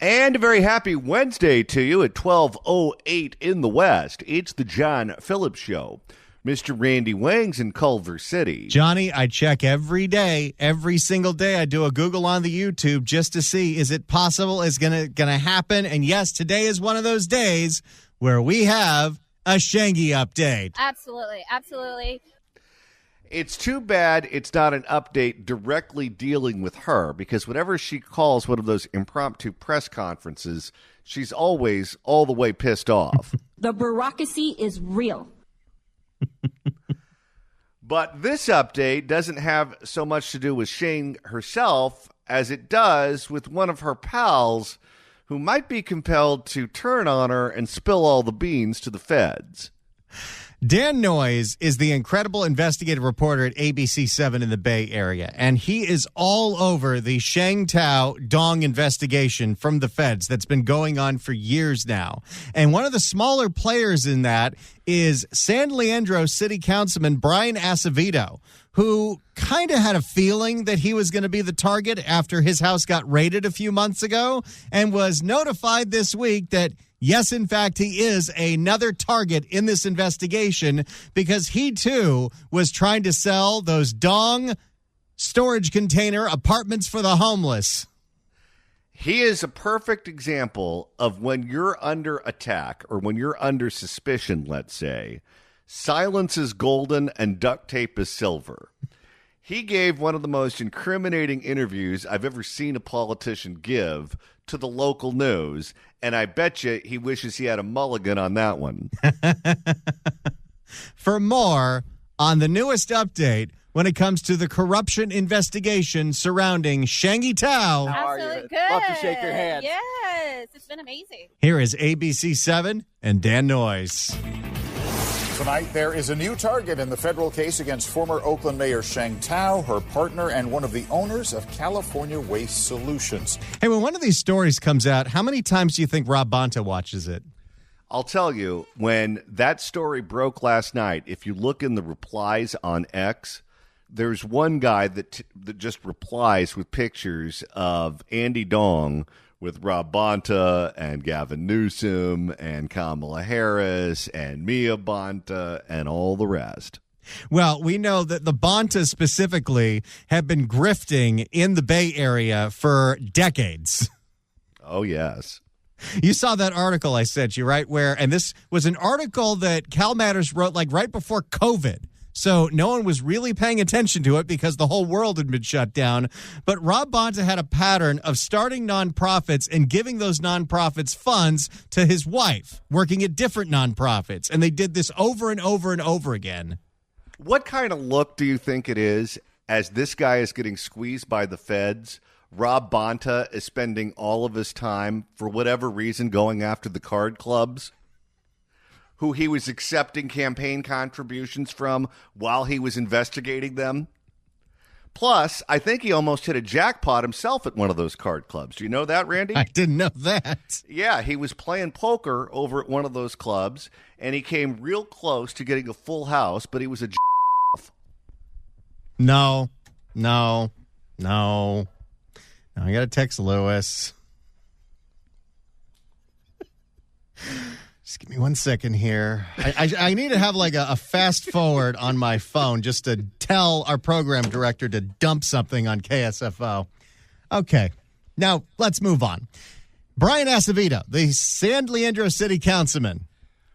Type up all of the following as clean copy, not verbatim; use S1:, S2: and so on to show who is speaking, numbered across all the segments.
S1: And a very happy Wednesday to you at 12:08 in the West. It's the John Phillips Show. Mr. Randy Wang's in Culver City.
S2: Johnny, I check every day, every single day. I do a Google on the YouTube just to see, is it possible, is gonna happen? And yes, today is one of those days where we have a Shengi update.
S3: Absolutely.
S1: It's too bad it's not an update directly dealing with her, because whenever she calls one of those impromptu press conferences, she's always all the way pissed off.
S4: The bureaucracy is real.
S1: But this update doesn't have so much to do with Sheng herself as it does with one of her pals who might be compelled to turn on her and spill all the beans to the feds.
S2: Dan Noyes is the incredible investigative reporter at ABC7 in the Bay Area, and he is all over the Sheng Thao Duong investigation from the feds that's been going on for years now. And one of the smaller players in that is San Leandro City Councilman Bryan Acevedo, who kind of had a feeling that he was going to be the target after his house got raided a few months ago, and was notified this week that yes, in fact, he is another target in this investigation because he, too, was trying to sell those Duong storage container apartments for the homeless.
S1: He is a perfect example of when you're under attack or when you're under suspicion, let's say, silence is golden and duct tape is silver. He gave one of the most incriminating interviews I've ever seen a politician give to the local news, and I bet you he wishes he had a mulligan on that one.
S2: For more on the newest update when it comes to the corruption investigation surrounding Sheng Thao.
S3: Absolutely good.
S5: Love to shake your hand.
S3: Yes, it's been amazing.
S2: Here is ABC7 and Dan Noyes.
S6: Tonight, there is a new target in the federal case against former Oakland Mayor Sheng Thao, her partner, and one of the owners of California Waste Solutions.
S2: Hey, when one of these stories comes out, how many times do you think Rob Bonta watches it?
S1: I'll tell you, when that story broke last night, if you look in the replies on X, there's one guy that just replies with pictures of Andy Duong with Rob Bonta and Gavin Newsom and Kamala Harris and Mia Bonta and all the rest.
S2: Well, we know that the Bontas specifically have been grifting in the Bay Area for decades.
S1: Oh, yes.
S2: You saw that article I sent you, right? And this was an article that Cal Matters wrote like right before COVID. So no one was really paying attention to it because the whole world had been shut down. But Rob Bonta had a pattern of starting nonprofits and giving those nonprofits funds to his wife, working at different nonprofits. And they did this over and over and over again.
S1: What kind of look do you think it is as this guy is getting squeezed by the feds? Rob Bonta is spending all of his time, for whatever reason, going after the card clubs, who he was accepting campaign contributions from while he was investigating them. Plus, I think he almost hit a jackpot himself at one of those card clubs. Do you know that, Randy?
S2: I didn't know that.
S1: Yeah, he was playing poker over at one of those clubs, and he came real close to getting a full house, but he was a off.
S2: No. I got to text Lewis. Just give me 1 second here. I need to have like a fast forward on my phone just to tell our program director to dump something on KSFO. Okay, now let's move on. Bryan Acevedo, the San Leandro City Councilman.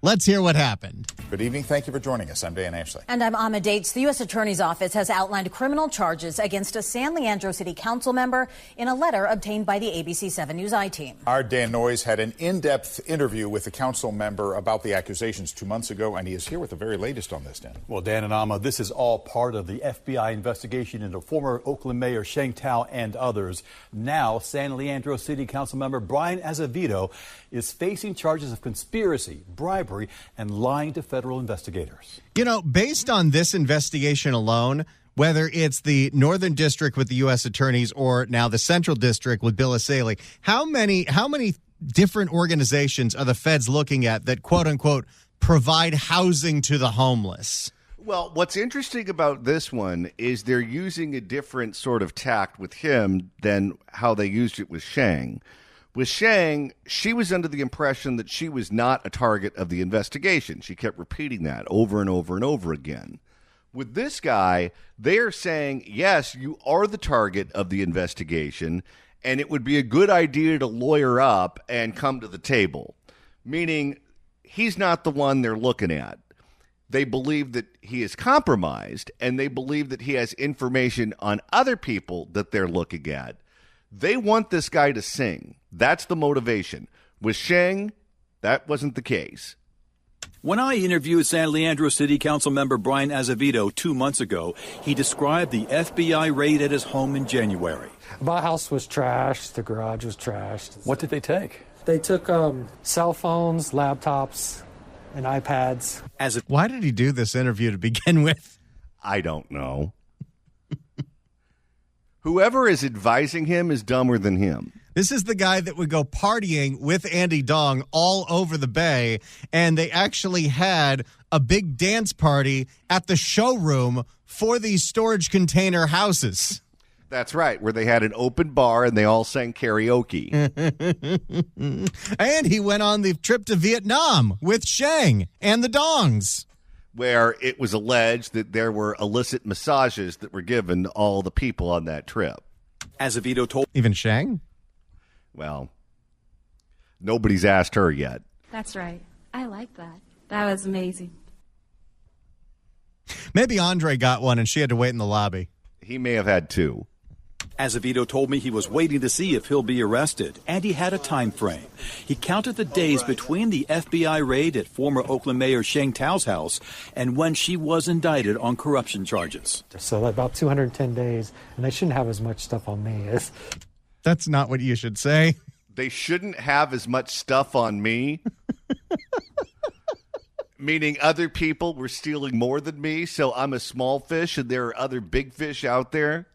S2: Let's hear what happened.
S6: Good evening. Thank you for joining us. I'm Dan Ashley.
S4: And I'm Ahmed Dates. The U.S. Attorney's Office has outlined criminal charges against a San Leandro City Council member in a letter obtained by the ABC7 News I-team.
S6: Our Dan Noyes had an in-depth interview with the council member about the accusations 2 months ago, and he is here with the very latest on this, Dan.
S5: Well, Dan and Amma, this is all part of the FBI investigation into former Oakland Mayor Sheng Thao and others. Now, San Leandro City Council member Bryan Acevedo is facing charges of conspiracy, bribery, and lying to federal investigators.
S2: You know, based on this investigation alone, whether it's the Northern District with the U.S. attorneys or now the Central District with Bill Asaley, how many different organizations are the feds looking at that, quote unquote, provide housing to the homeless?
S1: Well, what's interesting about this one is they're using a different sort of tact with him than how they used it with Sheng. With Sheng, she was under the impression that she was not a target of the investigation. She kept repeating that over and over and over again. With this guy, they are saying, yes, you are the target of the investigation, and it would be a good idea to lawyer up and come to the table. Meaning, he's not the one they're looking at. They believe that he is compromised, and they believe that he has information on other people that they're looking at. They want this guy to sing. That's the motivation. With Sheng, that wasn't the case.
S7: When I interviewed San Leandro City Council member Bryan Acevedo 2 months ago, he described the FBI raid at his home in January.
S8: My house was trashed. The garage was trashed.
S5: What did they take?
S8: They took cell phones, laptops, and iPads.
S2: Why did he do this interview to begin with?
S1: I don't know. Whoever is advising him is dumber than him.
S2: This is the guy that would go partying with Andy Duong all over the Bay, and they actually had a big dance party at the showroom for these storage container houses.
S1: That's right, where they had an open bar and they all sang karaoke.
S2: And he went on the trip to Vietnam with Sheng and the Dongs,
S1: where it was alleged that there were illicit massages that were given to all the people on that trip.
S7: Acevedo told...
S2: Even Sheng?
S1: Well, nobody's asked her yet.
S9: That's right. I like that. That was amazing.
S2: Maybe Andre got one and she had to wait in the lobby.
S1: He may have had two.
S7: Acevedo told me he was waiting to see if he'll be arrested, and he had a time frame. He counted the days between the FBI raid at former Oakland Mayor Sheng Thao's house and when she was indicted on corruption charges.
S8: So about 210 days, and they shouldn't have as much stuff on me as...
S2: That's not what you should say.
S1: They shouldn't have as much stuff on me. Meaning other people were stealing more than me, so I'm a small fish and there are other big fish out there.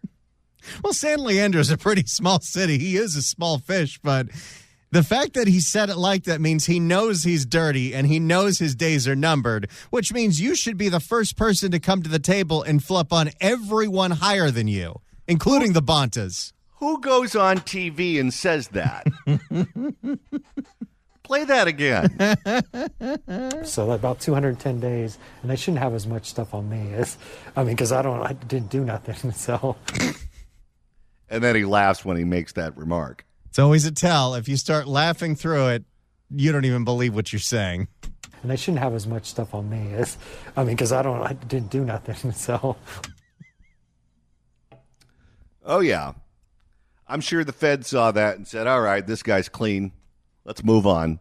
S2: Well, San Leandro is a pretty small city. He is a small fish, but the fact that he said it like that means he knows he's dirty and he knows his days are numbered, which means you should be the first person to come to the table and flip on everyone higher than you, including the Bontas.
S1: Who goes on TV and says that? Play that again.
S8: So about 210 days, and they shouldn't have as much stuff on me as... because I didn't do nothing, so...
S1: And then he laughs when he makes that remark.
S2: It's always a tell. If you start laughing through it, you don't even believe what you're saying.
S8: And they shouldn't have as much stuff on me as... because I didn't do nothing, so...
S1: Oh, yeah. I'm sure the Fed saw that and said, all right, this guy's clean. Let's move on.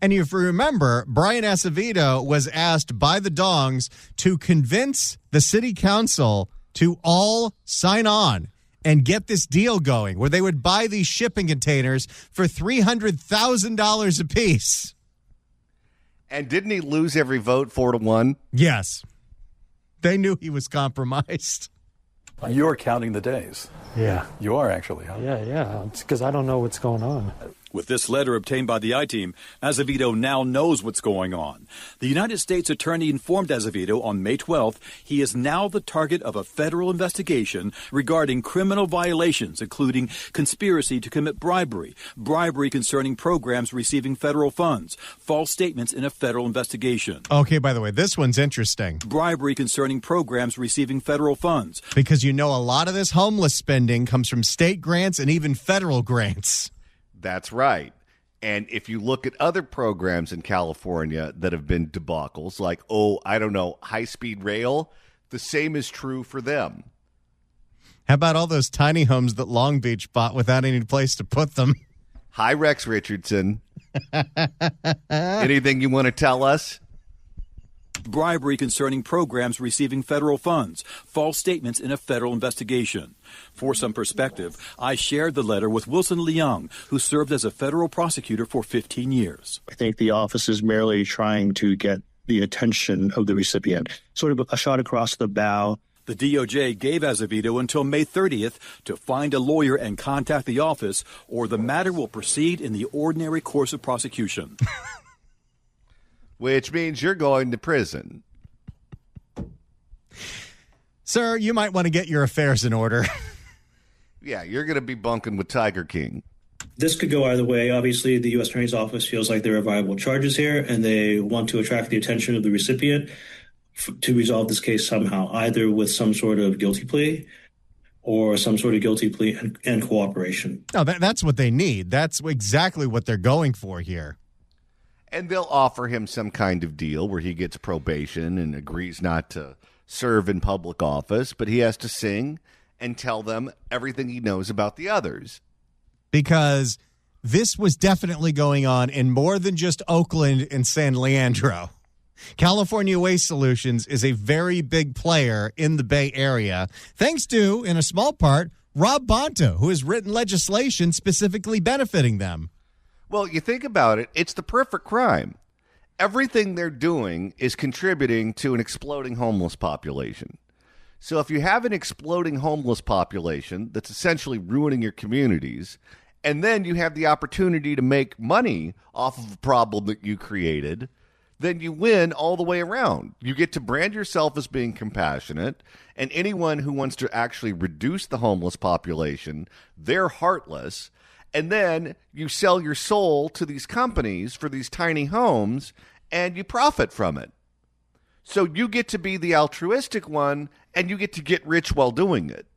S2: And if you remember, Bryan Acevedo was asked by the Dongs to convince the city council to all sign on and get this deal going where they would buy these shipping containers for $300,000 apiece.
S1: And didn't he lose every vote 4-1?
S2: Yes. They knew he was compromised.
S5: You're counting the days.
S8: Yeah.
S5: You are actually, huh?
S8: Yeah. It's because I don't know what's going on.
S7: With this letter obtained by the I-Team, Acevedo now knows what's going on. The United States Attorney informed Acevedo on May 12th he is now the target of a federal investigation regarding criminal violations, including conspiracy to commit bribery, bribery concerning programs receiving federal funds, false statements in a federal investigation.
S2: Okay, by the way, this one's interesting.
S7: Bribery concerning programs receiving federal funds.
S2: Because you know a lot of this homeless spending comes from state grants and even federal grants.
S1: That's right. And if you look at other programs in California that have been debacles, like, high-speed rail, the same is true for them.
S2: How about all those tiny homes that Long Beach bought without any place to put them?
S1: Hi, Rex Richardson. Anything you want to tell us?
S7: Bribery concerning programs receiving federal funds, false statements in a federal investigation. For some perspective, I shared the letter with Wilson Leung, who served as a federal prosecutor for 15 years.
S10: I think the office is merely trying to get the attention of the recipient, sort of a shot across the bow.
S7: The DOJ gave Acevedo until May 30th to find a lawyer and contact the office, or the matter will proceed in the ordinary course of prosecution.
S1: Which means you're going to prison.
S2: Sir, you might want to get your affairs in order.
S1: Yeah, you're going to be bunking with Tiger King.
S10: This could go either way. Obviously, the U.S. Attorney's Office feels like there are viable charges here, and they want to attract the attention of the recipient to resolve this case somehow, either with some sort of guilty plea or some sort of guilty plea and cooperation.
S2: No, that's what they need. That's exactly what they're going for here.
S1: And they'll offer him some kind of deal where he gets probation and agrees not to serve in public office, but he has to sing and tell them everything he knows about the others.
S2: Because this was definitely going on in more than just Oakland and San Leandro. California Waste Solutions is a very big player in the Bay Area, thanks to, in a small part, Rob Bonta, who has written legislation specifically benefiting them.
S1: Well, you think about it, it's the perfect crime. Everything they're doing is contributing to an exploding homeless population. So if you have an exploding homeless population that's essentially ruining your communities, and then you have the opportunity to make money off of a problem that you created, then you win all the way around. You get to brand yourself as being compassionate, and anyone who wants to actually reduce the homeless population, they're heartless. And then you sell your soul to these companies for these tiny homes, and you profit from it. So you get to be the altruistic one, and you get to get rich while doing it.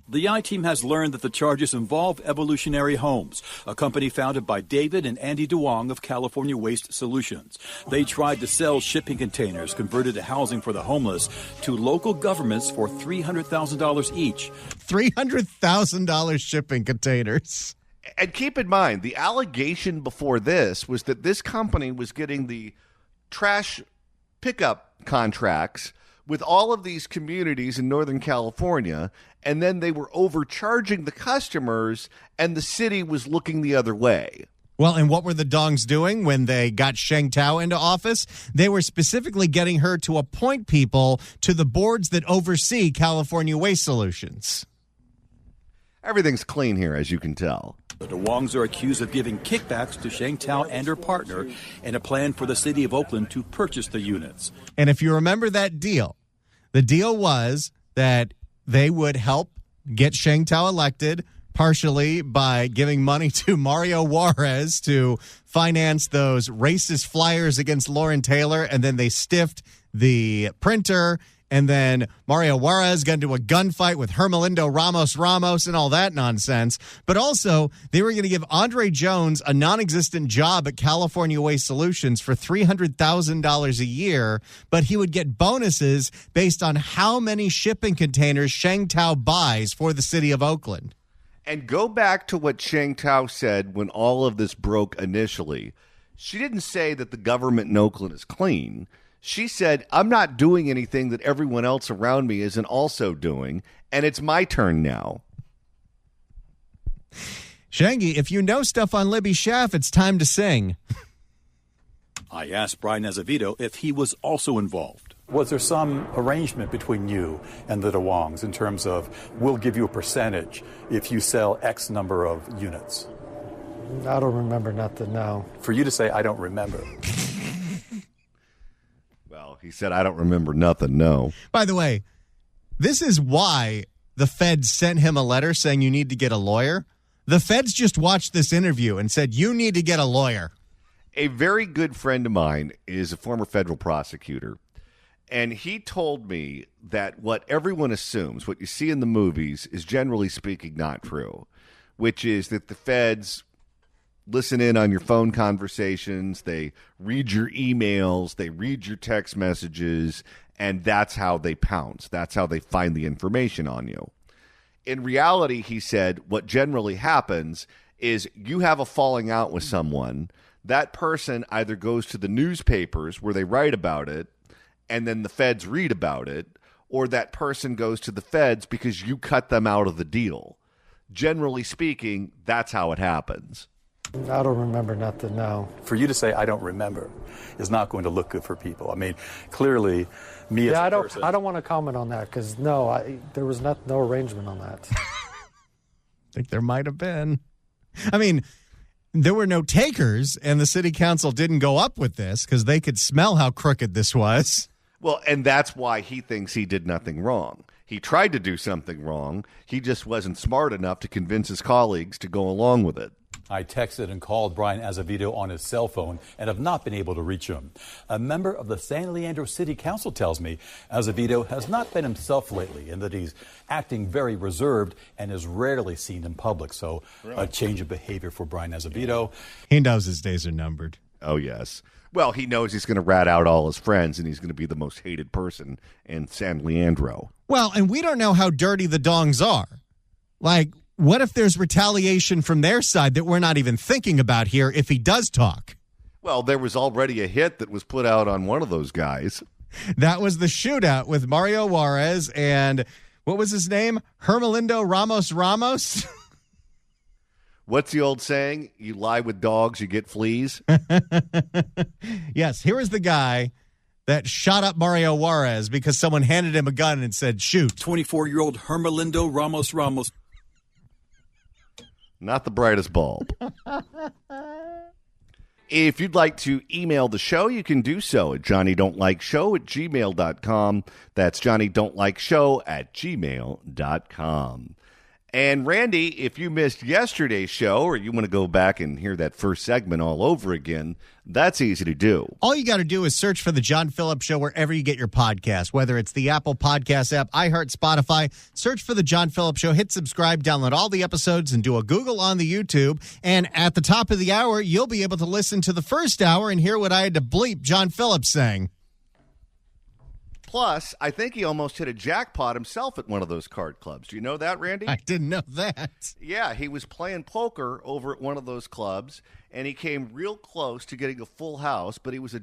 S7: The I-Team has learned that the charges involve Evolutionary Homes, a company founded by David and Andy Duong of California Waste Solutions. They tried to sell shipping containers converted to housing for the homeless to local governments for $300,000 each.
S2: $300,000 shipping containers.
S1: And keep in mind, the allegation before this was that this company was getting the trash pickup contracts with all of these communities in Northern California, and then they were overcharging the customers, and the city was looking the other way.
S2: Well, and what were the Dongs doing when they got Sheng Thao into office? They were specifically getting her to appoint people to the boards that oversee California Waste Solutions.
S1: Everything's clean here, as you can tell.
S7: The Duongs are accused of giving kickbacks to Sheng Thao and her partner in a plan for the city of Oakland to purchase the units.
S2: And if you remember that deal, the deal was that they would help get Sheng Thao elected, partially by giving money to Mario Juarez to finance those racist flyers against Lauren Taylor, and then they stiffed the printer. And then Mario Juarez got into a gunfight with Hermelindo Ramos and all that nonsense. But also, they were going to give Andre Jones a non-existent job at California Waste Solutions for $300,000 a year, but he would get bonuses based on how many shipping containers Sheng Thao buys for the city of Oakland.
S1: And go back to what Sheng Thao said when all of this broke initially. She didn't say that the government in Oakland is clean. She said, I'm not doing anything that everyone else around me isn't also doing, and it's my turn now.
S2: Shangy, if you know stuff on Libby Schaff, it's time to sing.
S7: I asked Bryan Acevedo if he was also involved.
S5: Was there some arrangement between you and the Duongs in terms of, we'll give you a percentage if you sell X number of units?
S8: I don't remember nothing, no.
S5: For you to say, I don't remember.
S1: Well, he said, I don't remember nothing, no.
S2: By the way, this is why the feds sent him a letter saying you need to get a lawyer. The feds just watched this interview and said, you need to get a lawyer.
S1: A very good friend of mine is a former federal prosecutor, and he told me that what everyone assumes, what you see in the movies, is generally speaking not true, which is that the feds listen in on your phone conversations, they read your emails, they read your text messages, and that's how they pounce. That's how they find the information on you. In reality, he said, what generally happens is you have a falling out with someone. That person either goes to the newspapers where they write about it, and then the feds read about it, or that person goes to the feds because you cut them out of the deal. Generally speaking, that's how it happens.
S8: I don't remember nothing, no.
S5: For you to say, I don't remember, is not going to look good for people. I mean, clearly, me as a person...
S8: I don't want to comment on that, because, no, there was no arrangement on that.
S2: I think there might have been. I mean, there were no takers, and the city council didn't go up with this, because they could smell how crooked this was.
S1: Well, and that's why he thinks he did nothing wrong. He tried to do something wrong. He just wasn't smart enough to convince his colleagues to go along with it.
S5: I texted and called Bryan Acevedo on his cell phone and have not been able to reach him. A member of the San Leandro City Council tells me Acevedo has not been himself lately and that he's acting very reserved and is rarely seen in public. So a change of behavior for Bryan Acevedo.
S2: He knows his days are numbered.
S1: Oh, yes. Well, he knows he's going to rat out all his friends, and he's going to be the most hated person in San Leandro.
S2: Well, and we don't know how dirty the Dongs are. Like, what if there's retaliation from their side that we're not even thinking about here if he does talk?
S1: Well, there was already a hit that was put out on one of those guys.
S2: That was the shootout with Mario Juarez and, what was his name? Hermelindo Ramos?
S1: What's the old saying? You lie with dogs, you get fleas.
S2: Yes, here is the guy that shot up Mario Juarez because someone handed him a gun and said, shoot.
S7: 24-year-old Hermelindo Ramos.
S1: Not the brightest bulb. If you'd like to email the show, you can do so at johnnydon'tlikeshow@gmail.com. That's johnnydon'tlikeshow@gmail.com. And Randy, if you missed yesterday's show or you want to go back and hear that first segment all over again, that's easy to do.
S2: All you got to do is search for The John Phillips Show wherever you get your podcast, whether it's the Apple Podcast app, iHeart, Spotify. Search for The John Phillips Show, hit subscribe, download all the episodes, and do a Google on the YouTube. And at the top of the hour, you'll be able to listen to the first hour and hear what I had to bleep John Phillips saying.
S1: Plus, I think he almost hit a jackpot himself at one of those card clubs. Do you know that, Randy?
S2: I didn't know that.
S1: Yeah, he was playing poker over at one of those clubs, and he came real close to getting a full house, but he was a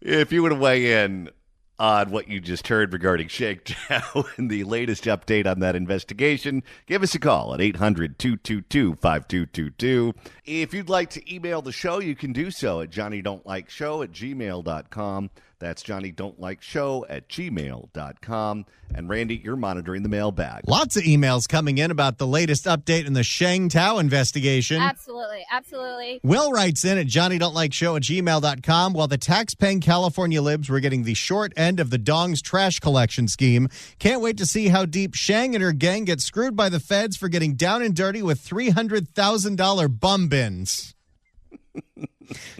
S1: If you want to weigh in on what you just heard regarding Sheng Thao and the latest update on that investigation, give us a call at 800-222-5222. If you'd like to email the show, you can do so at johnnydon'tlikeshow@gmail.com. That's johnnydon'tlikeshow@gmail.com. And Randy, you're monitoring the mailbag.
S2: Lots of emails coming in about the latest update in the Sheng Thao investigation.
S3: Absolutely.
S2: Will writes in at johnnydon'tlikeshow@gmail.com. While the tax-paying California libs were getting the short end of the Dong's trash collection scheme, can't wait to see how deep Sheng and her gang get screwed by the feds for getting down and dirty with $300,000 bum bins.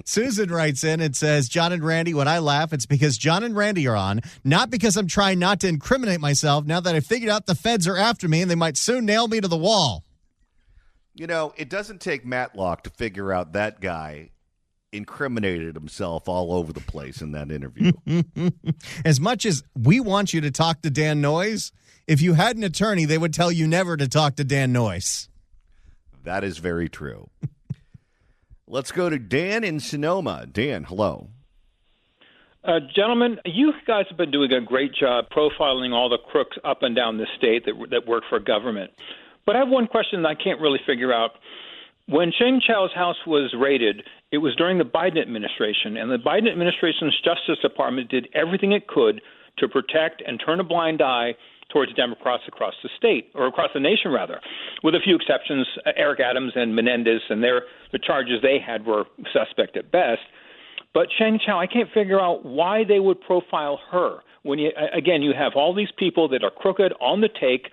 S2: Susan writes in and says, John and Randy, when I laugh, it's because John and Randy are on, not because I'm trying not to incriminate myself now that I figured out the feds are after me and they might soon nail me to the wall.
S1: You know, it doesn't take Matlock to figure out that guy incriminated himself all over the place in that interview.
S2: As much as we want you to talk to Dan Noyes, if you had an attorney, they would tell you never to talk to Dan Noyes.
S1: That is very true. Let's go to Dan in Sonoma. Dan, hello.
S11: Gentlemen, you guys have been doing a great job profiling all the crooks up and down the state that work for government. But I have one question that I can't really figure out. When Sheng Thao's house was raided, it was during the Biden administration, and the Biden administration's Justice Department did everything it could to protect and turn a blind eye towards Democrats across the state, or across the nation, rather, with a few exceptions, Eric Adams and Menendez, and the charges they had were suspect at best. But Sheng Thao, I can't figure out why they would profile her. When you have all these people that are crooked, on the take,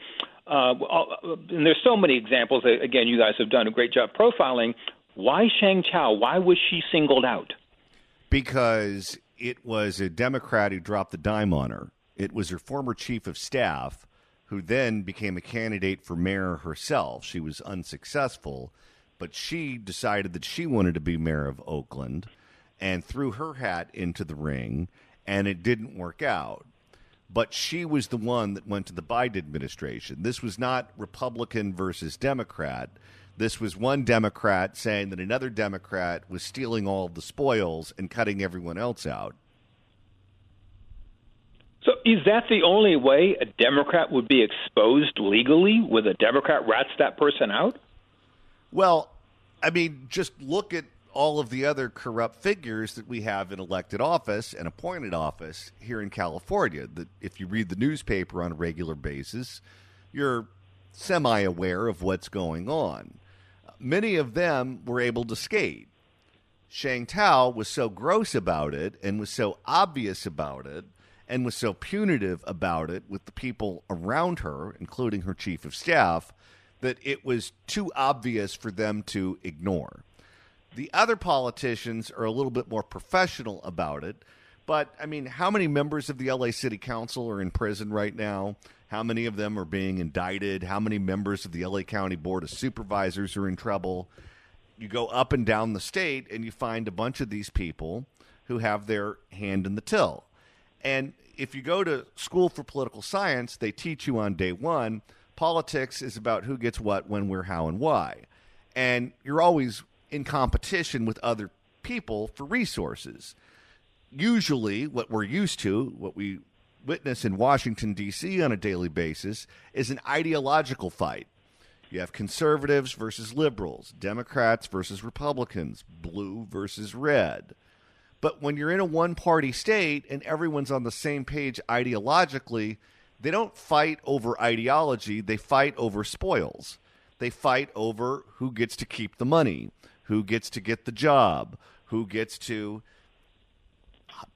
S11: and there's so many examples. Again, you guys have done a great job profiling. Why Sheng Thao? Why was she singled out?
S1: Because it was a Democrat who dropped the dime on her. It was her former chief of staff who then became a candidate for mayor herself. She was unsuccessful, but she decided that she wanted to be mayor of Oakland and threw her hat into the ring, and it didn't work out. But she was the one that went to the Biden administration. This was not Republican versus Democrat. This was one Democrat saying that another Democrat was stealing all of the spoils and cutting everyone else out.
S11: So is that the only way a Democrat would be exposed legally, with a Democrat rats that person out?
S1: Well, I mean, just look at all of the other corrupt figures that we have in elected office and appointed office here in California. That if you read the newspaper on a regular basis, you're semi-aware of what's going on. Many of them were able to skate. Sheng Thao was so gross about it and was so obvious about it and was so punitive about it with the people around her, including her chief of staff, that it was too obvious for them to ignore. The other politicians are a little bit more professional about it. But, I mean, how many members of the LA City Council are in prison right now? How many of them are being indicted? How many members of the LA County Board of Supervisors are in trouble? You go up and down the state and you find a bunch of these people who have their hand in the till. And if you go to school for political science, they teach you on day one, politics is about who gets what, when, where, how, and why. And you're always in competition with other people for resources. Usually what we're used to, what we witness in Washington, D.C. on a daily basis, is an ideological fight. You have conservatives versus liberals, Democrats versus Republicans, blue versus red. But when you're in a one-party state and everyone's on the same page ideologically, they don't fight over ideology, they fight over spoils. They fight over who gets to keep the money, who gets to get the job, who gets to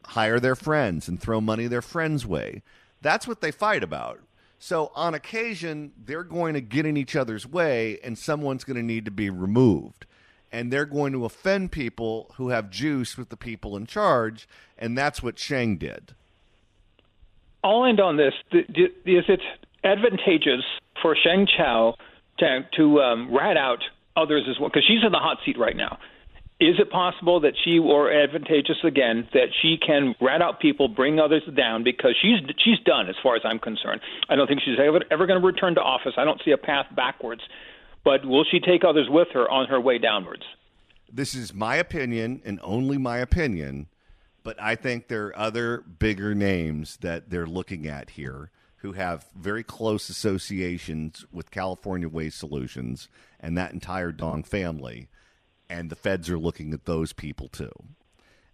S1: hire their friends and throw money their friends' way. That's what they fight about. So on occasion, they're going to get in each other's way and someone's going to need to be removed. And they're going to offend people who have juice with the people in charge, and that's what Sheng did.
S11: I'll end on this. Is it advantageous for Sheng Thao to rat out others as well? Because she's in the hot seat right now. Is it possible that or advantageous again, that she can rat out people, bring others down, because she's done as far as I'm concerned. I don't think she's ever going to return to office. I don't see a path backwards. But will she take others with her on her way downwards?
S1: This is my opinion and only my opinion, but I think there are other bigger names that they're looking at here who have very close associations with California Waste Solutions and that entire Duong family. And the feds are looking at those people, too.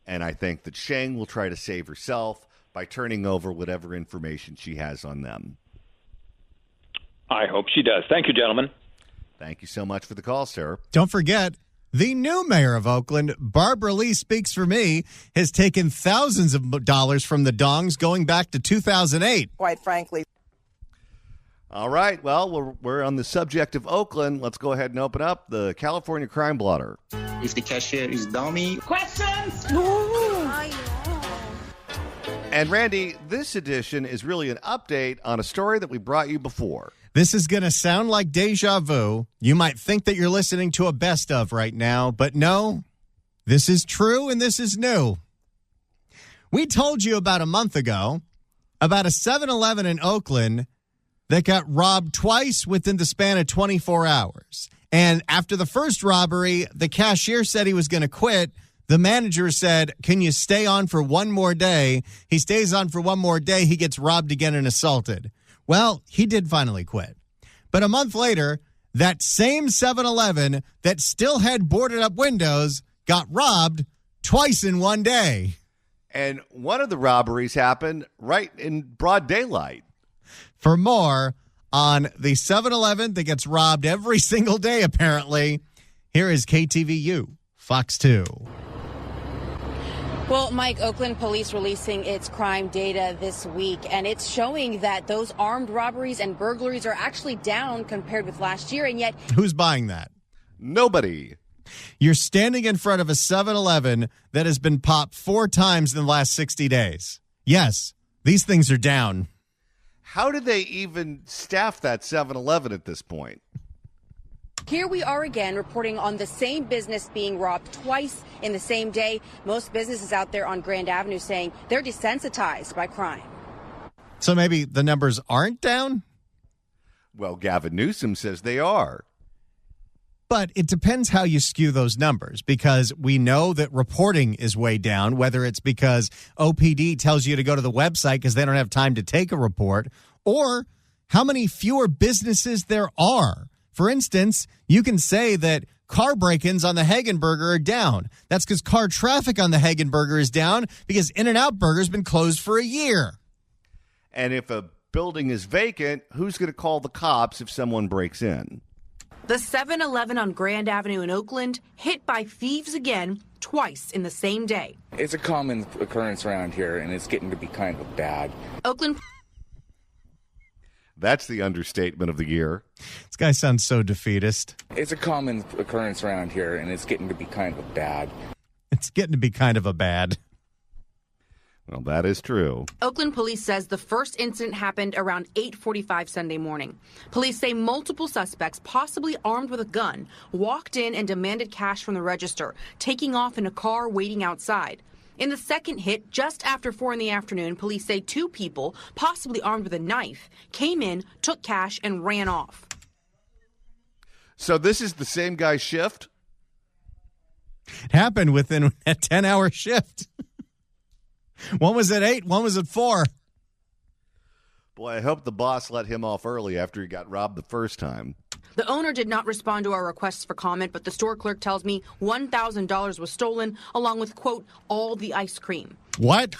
S1: And I think that Sheng will try to save herself by turning over whatever information she has on them.
S11: I hope she does. Thank you, gentlemen.
S1: Thank you so much for the call, sir.
S2: Don't forget, the new mayor of Oakland, Barbara Lee Speaks for Me, has taken thousands of dollars from the Dongs going back to 2008.
S12: Quite frankly.
S1: All right. Well, we're on the subject of Oakland. Let's go ahead and open up the California Crime Blotter.
S13: If the cashier is dummy.
S12: Questions?
S1: And Randy, this edition is really an update on a story that we brought you before.
S2: This is going to sound like deja vu. You might think that you're listening to a best of right now, but no, this is true and this is new. We told you about a month ago about a 7-Eleven in Oakland that got robbed twice within the span of 24 hours. And after the first robbery, the cashier said he was going to quit. The manager said, can you stay on for one more day? He stays on for one more day. He gets robbed again and assaulted. Well, he did finally quit. But a month later, that same 7-Eleven that still had boarded up windows got robbed twice in one day.
S1: And one of the robberies happened right in broad daylight.
S2: For more on the 7-Eleven that gets robbed every single day, apparently, here is KTVU, Fox 2.
S14: Well, Mike, Oakland police releasing its crime data this week, and it's showing that those armed robberies and burglaries are actually down compared with last year, and yet...
S2: Who's buying that?
S1: Nobody.
S2: You're standing in front of a 7-Eleven that has been popped 4 times in the last 60 days. Yes, these things are down.
S1: How did they even staff that 7-Eleven at this point?
S14: Here we are again reporting on the same business being robbed twice in the same day. Most businesses out there on Grand Avenue saying they're desensitized by crime.
S2: So maybe the numbers aren't down?
S1: Well, Gavin Newsom says they are.
S2: But it depends how you skew those numbers, because we know that reporting is way down, whether it's because OPD tells you to go to the website because they don't have time to take a report, or how many fewer businesses there are. For instance, you can say that car break-ins on the Hagenberger are down. That's because car traffic on the Hagenberger is down because In-N-Out Burger's been closed for a year.
S1: And if a building is vacant, who's going to call the cops if someone breaks in?
S15: The 7-Eleven on Grand Avenue in Oakland hit by thieves again twice in the same day.
S12: It's a common occurrence around here, and it's getting to be kind of bad.
S14: Oakland.
S1: That's the understatement of the year.
S2: This guy sounds so defeatist.
S12: It's a common occurrence around here, and it's getting to be kind of bad.
S2: It's getting to be kind of a bad.
S1: Well, that is true.
S14: Oakland police says the first incident happened around 8:45 Sunday morning. Police say multiple suspects, possibly armed with a gun, walked in and demanded cash from the register, taking off in a car waiting outside. In the second hit, just after 4 in the afternoon, police say 2 people, possibly armed with a knife, came in, took cash, and ran off.
S1: So this is the same guy's shift?
S2: It happened within a 10-hour shift. One was at 8, one was at 4.
S1: Boy, I hope the boss let him off early after he got robbed the first time.
S14: The owner did not respond to our requests for comment, but the store clerk tells me $1,000 was stolen, along with, quote, all the ice cream.
S2: What?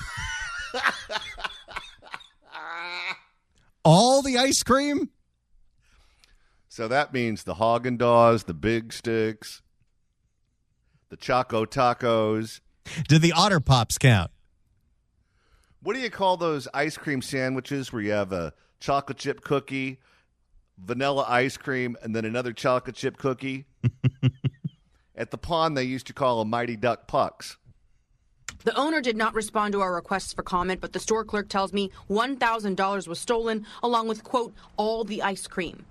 S2: All the ice cream?
S1: So that means the Haagen-Dazs, the Big Sticks, the Choco Tacos.
S2: Did the Otter Pops count?
S1: What do you call those ice cream sandwiches where you have a chocolate chip cookie, vanilla ice cream, and then another chocolate chip cookie? At the pond, they used to call them Mighty Duck Pucks.
S14: The owner did not respond to our requests for comment, but the store clerk tells me $1,000 was stolen, along with, quote, all the ice cream.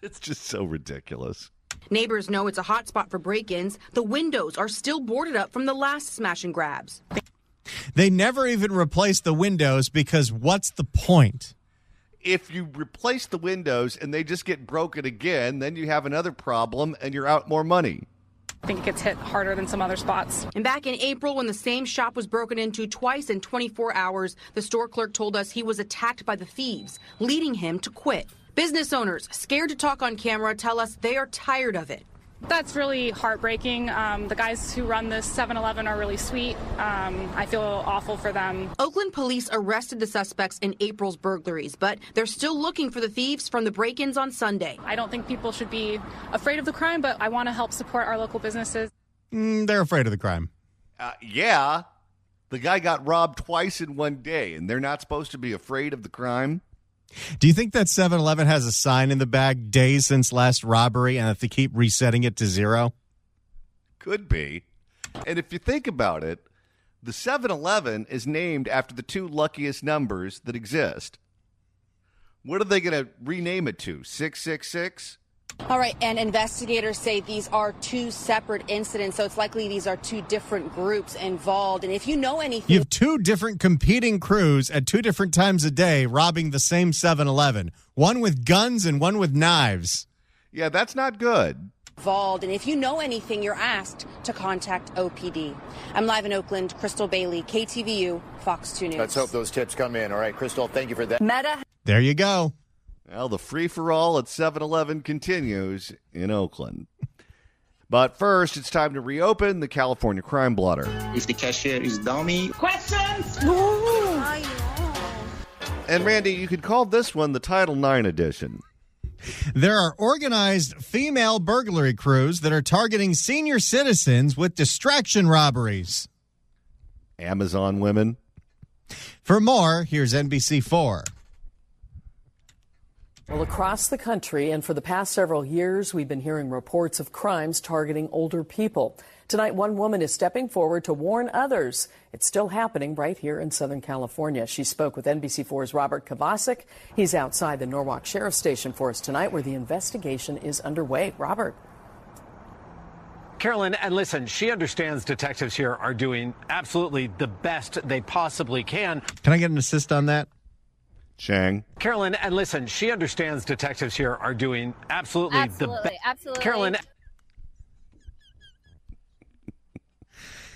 S1: It's just so ridiculous.
S14: Neighbors know it's a hot spot for break-ins. The windows are still boarded up from the last smash and grabs.
S2: They never even replaced the windows because what's the point?
S1: If you replace the windows and they just get broken again, then you have another problem and you're out more money.
S15: I think it gets hit harder than some other spots.
S14: And back in April, when the same shop was broken into twice in 24 hours, the store clerk told us he was attacked by the thieves, leading him to quit. Business owners, scared to talk on camera, tell us they are tired of it.
S15: That's really heartbreaking. The guys who run this 7-Eleven are really sweet. I feel awful for them.
S14: Oakland police arrested the suspects in April's burglaries, but they're still looking for the thieves from the break-ins on Sunday.
S15: I don't think people should be afraid of the crime, but I want to help support our local businesses.
S2: They're afraid of the crime.
S1: Yeah. The guy got robbed twice in one day, and they're not supposed to be afraid of the crime?
S2: Do you think that 7-Eleven has a sign in the back, days since last robbery, and that they keep resetting it to 0?
S1: Could be. And if you think about it, the 7-Eleven is named after the 2 luckiest numbers that exist. What are they going to rename it to? 666?
S14: All right, and investigators say these are 2 separate incidents, so it's likely these are 2 different groups involved. And if you know anything...
S2: You have 2 different competing crews at 2 different times a day robbing the same 7-Eleven. One with guns and one with knives.
S1: Yeah, that's not good.
S14: Involved, and if you know anything, you're asked to contact OPD. I'm live in Oakland, Crystal Bailey, KTVU, Fox 2 News.
S16: Let's hope those tips come in. All right, Crystal, thank you for that.
S14: Meta.
S2: There you go.
S1: Well, the free-for-all at 7-Eleven continues in Oakland. But first, it's time to reopen the California Crime Blotter.
S13: If the cashier is dummy.
S14: Questions?
S1: And Randy, you could call this one the Title IX edition.
S2: There are organized female burglary crews that are targeting senior citizens with distraction robberies.
S1: Amazon women.
S2: For more, here's NBC4.
S17: Well, across the country and for the past several years, we've been hearing reports of crimes targeting older people. Tonight, one woman is stepping forward to warn others. It's still happening right here in Southern California. She spoke with NBC4's Robert Kovacic. He's outside the Norwalk Sheriff's Station for us tonight, where the investigation is underway. Robert.
S18: Carolyn, and listen, she understands detectives here are doing absolutely the best they possibly can.
S2: Can I get an assist on that?
S1: Sheng.
S18: Carolyn, and listen, she understands detectives here are doing absolutely the best.
S3: Absolutely.
S18: Carolyn.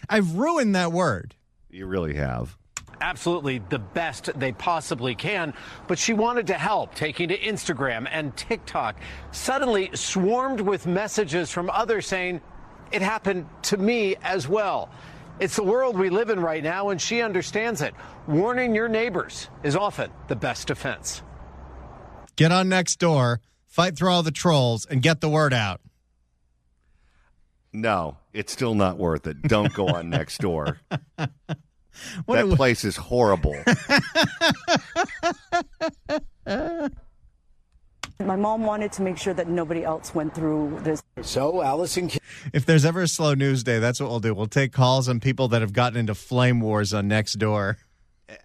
S2: I've ruined that word.
S1: You really have.
S18: Absolutely the best they possibly can, but she wanted to help, taking to Instagram and TikTok, suddenly swarmed with messages from others saying, it happened to me as well. It's the world we live in right now, and she understands it. Warning your neighbors is often the best defense.
S2: Get on Nextdoor, fight through all the trolls, and get the word out.
S1: No, it's still not worth it. Don't go on next door. That place is horrible.
S19: My mom wanted to make sure that nobody else went through this.
S20: So, Allison...
S2: If there's ever a slow news day, that's what we'll do. We'll take calls on people that have gotten into flame wars on Nextdoor.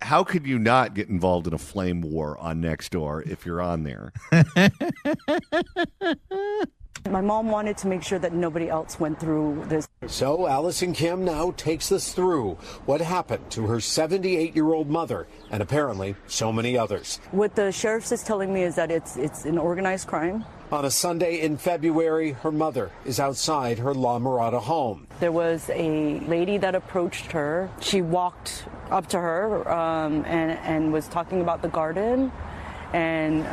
S1: How could you not get involved in a flame war on Nextdoor if you're on there?
S19: My mom wanted to make sure that nobody else went through this.
S20: So Allison Kim now takes us through what happened to her 78-year-old mother and apparently so many others.
S19: What the sheriff is telling me is that it's an organized crime.
S20: On a Sunday in February, her mother is outside her La Mirada home.
S19: There was a lady that approached her. She walked up to her and was talking about the garden. And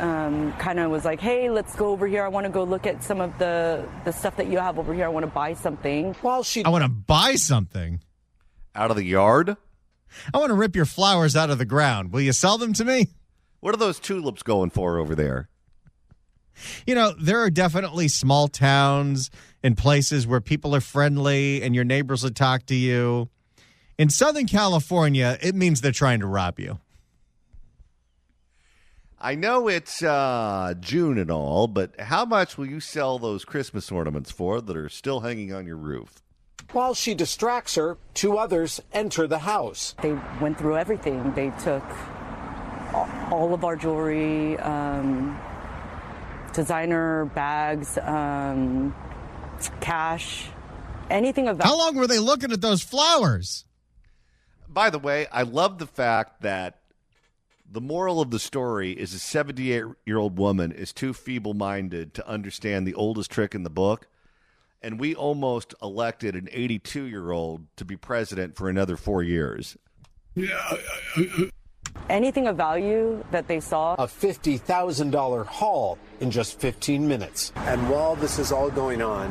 S19: kind of was like, hey, let's go over here. I want to go look at some of the stuff that you have over here. I want to buy something.
S2: I want to buy something?
S1: Out of the yard?
S2: I want to rip your flowers out of the ground. Will you sell them to me?
S1: What are those tulips going for over there?
S2: You know, there are definitely small towns and places where people are friendly and your neighbors will talk to you. In Southern California, it means they're trying to rob you.
S1: I know it's June and all, but how much will you sell those Christmas ornaments for that are still hanging on your roof?
S20: While she distracts her, two others enter the house.
S19: They went through everything. They took all of our jewelry, designer bags, cash, anything of that.
S2: How long were they looking at those flowers?
S1: By the way, I love the fact that the moral of the story is a 78-year-old woman is too feeble-minded to understand the oldest trick in the book, and we almost elected an 82-year-old to be president for another 4 years.
S19: Anything of value that they saw.
S20: A $50,000 haul in just 15 minutes. And while this is all going on,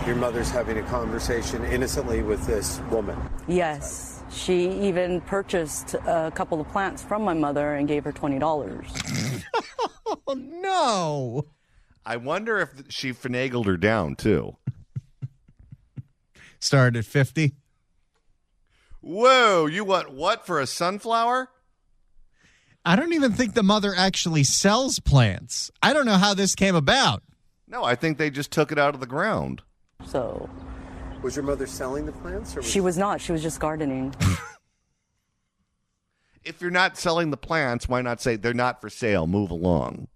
S20: your mother's having a conversation innocently with this woman.
S19: Yes. She even purchased a couple of plants from my mother and gave her $20.
S2: Oh, no.
S1: I wonder if she finagled her down, too.
S2: Started at 50.
S1: Whoa, you want what for a sunflower?
S2: I don't even think the mother actually sells plants. I don't know how this came about.
S1: No, I think they just took it out of the ground.
S19: So...
S20: Was your mother selling the plants? Or
S19: She was not. She was just gardening.
S1: If you're not selling the plants, why not say they're not for sale? Move along.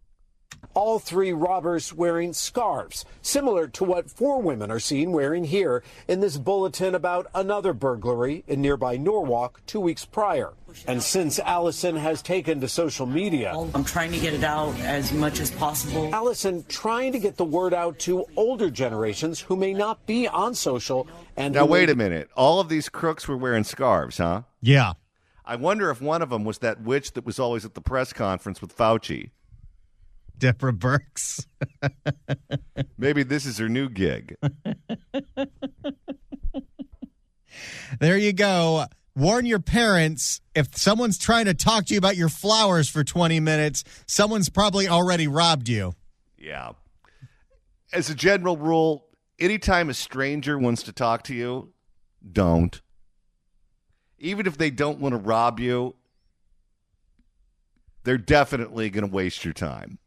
S20: All three robbers wearing scarves, similar to what four women are seen wearing here in this bulletin about another burglary in nearby Norwalk 2 weeks prior. And since Allison has taken to social media,
S21: I'm trying to get it out as much as possible.
S20: Allison trying to get the word out to older generations who may not be on social. And
S1: now, wait a minute. All of these crooks were wearing scarves, huh?
S2: Yeah.
S1: I wonder if one of them was that witch that was always at the press conference with Fauci.
S2: Deborah Birx.
S1: Maybe this is her new gig.
S2: There you go. Warn your parents, if someone's trying to talk to you about your flowers for 20 minutes, someone's probably already robbed you.
S1: Yeah. As a general rule, anytime a stranger wants to talk to you, don't. Even if they don't want to rob you, they're definitely going to waste your time.